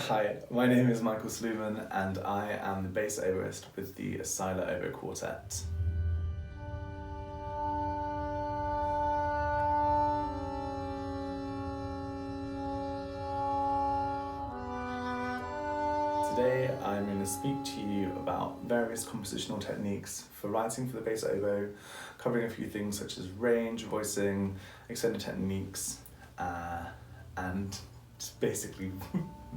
Hi, my name is Mikey Sluman and I am the bass oboist with the Asila Oboe Quartet. Today I'm going to speak to you about various compositional techniques for writing for the bass oboe, covering a few things such as range, voicing, extended techniques, and just basically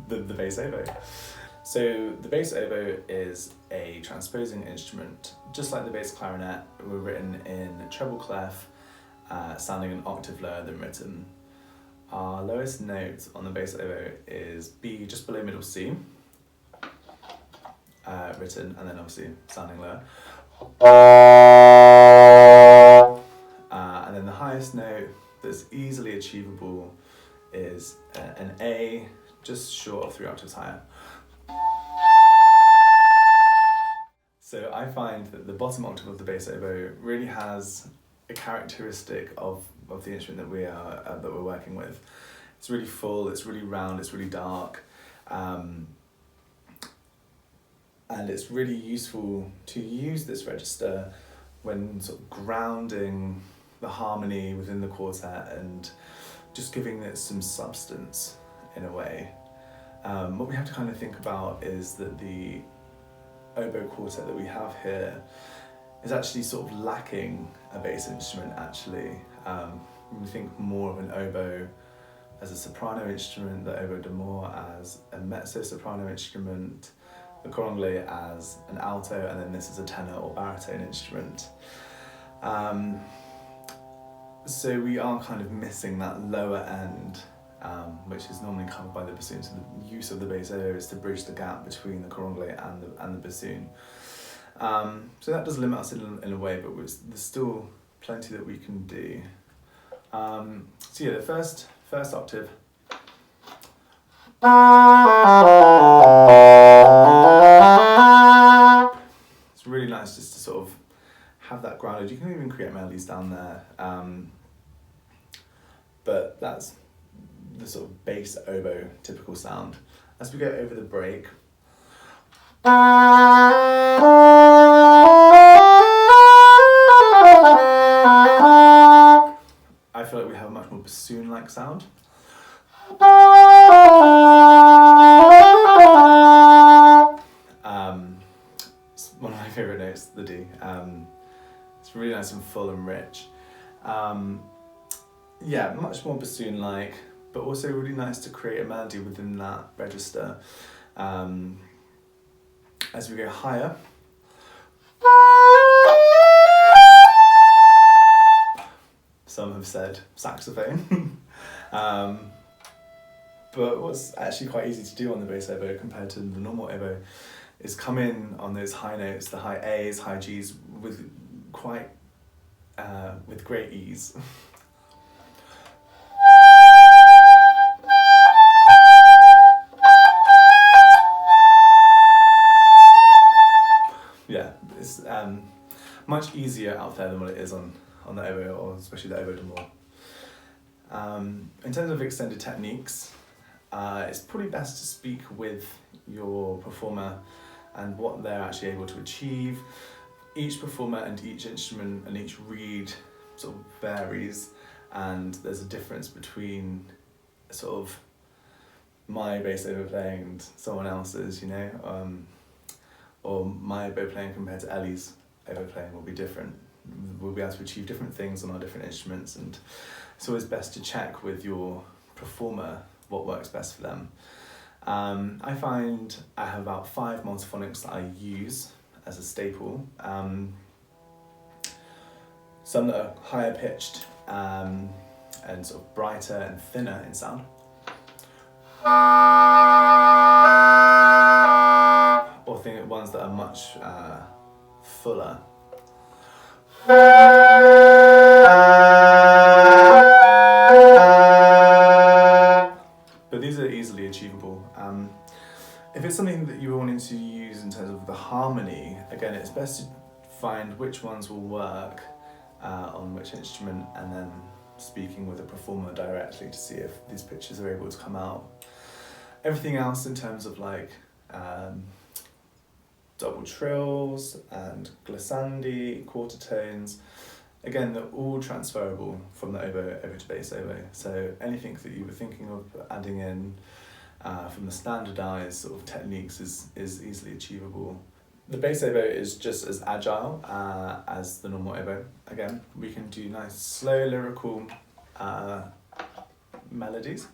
the bass oboe. So the bass oboe is a transposing instrument, just like the bass clarinet. We're written in treble clef, sounding an octave lower than written. Our lowest note on the bass oboe is B, just below middle C, written, and then obviously sounding lower. And then the highest note that's easily achievable is an A, just short of 3 octaves higher. So I find that the bottom octave of the bass oboe really has a characteristic of the instrument that we're working with. It's really full, it's really round, it's really dark, and it's really useful to use this register when sort of grounding the harmony within the quartet and just giving it some substance in a way. What we have to kind of think about is that the oboe quartet that we have here is actually sort of lacking a bass instrument actually. We think more of an oboe as a soprano instrument, the oboe d'amore as a mezzo-soprano instrument, the coronglet as an alto, and then this is a tenor or baritone instrument. So we are kind of missing that lower end, which is normally covered by the bassoon. So the use of the bass oboe is to bridge the gap between the coronglet and the bassoon. So that does limit us in a way, but there's still plenty that we can do. So yeah, the first octave. It's really nice just to sort of have that grounded. You can even create melodies down there, but that's the sort of bass oboe typical sound. As we go over the break, I feel like we have a much more bassoon-like sound. It's one of my favourite notes, the D. It's really nice and full and rich. Yeah, much more bassoon-like, but also really nice to create a melody within that register. As we go higher, some have said saxophone. But what's actually quite easy to do on the bass oboe compared to the normal oboe is come in on those high notes, the high A's, high G's, with great ease. Yeah, it's much easier out there than what it is on the oboe, or especially the oboe d'amore. In terms of extended techniques, it's probably best to speak with your performer and what they're actually able to achieve. Each performer and each instrument and each reed sort of varies, and there's a difference between sort of my bass oboe playing and someone else's, you know, or my oboe playing compared to Ellie's oboe playing will be different. We'll be able to achieve different things on our different instruments, and it's always best to check with your performer what works best for them. I find I have about 5 multiphonics that I use as a staple. Some that are higher pitched and sort of brighter and thinner in sound. Or ones that are much fuller. But these are easily achievable. If it's something that you're wanting to use in terms of the harmony, again, it's best to find which ones will work on which instrument, and then speaking with the performer directly to see if these pitches are able to come out. Everything else in terms of like double trills and glissandi, quarter tones, again, they're all transferable from the oboe over to bass oboe. So anything that you were thinking of adding in from the standardized sort of techniques is easily achievable. The bass oboe is just as agile as the normal oboe. Again, we can do nice slow lyrical melodies.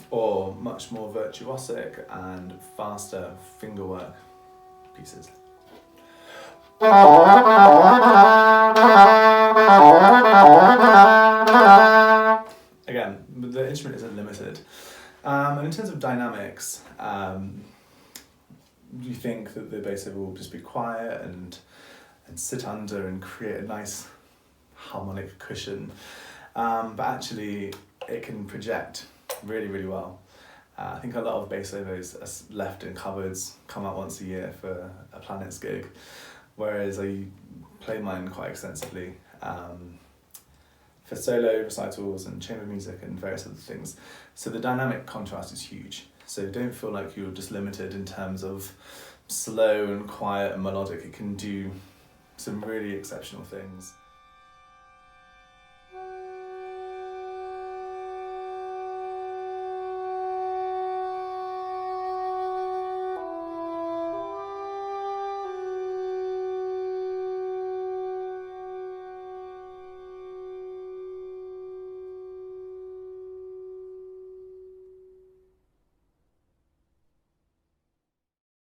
Or much more virtuosic and faster fingerwork pieces. Again, the instrument isn't limited. And in terms of dynamics, you think that the bass oboe will just be quiet and sit under and create a nice harmonic cushion, but actually it can project really, really well. I think a lot of bass oboes are left in cupboards, come out once a year for a Planets gig, whereas I play mine quite extensively for solo recitals and chamber music and various other things. So the dynamic contrast is huge. So don't feel like you're just limited in terms of slow and quiet and melodic. It can do some really exceptional things.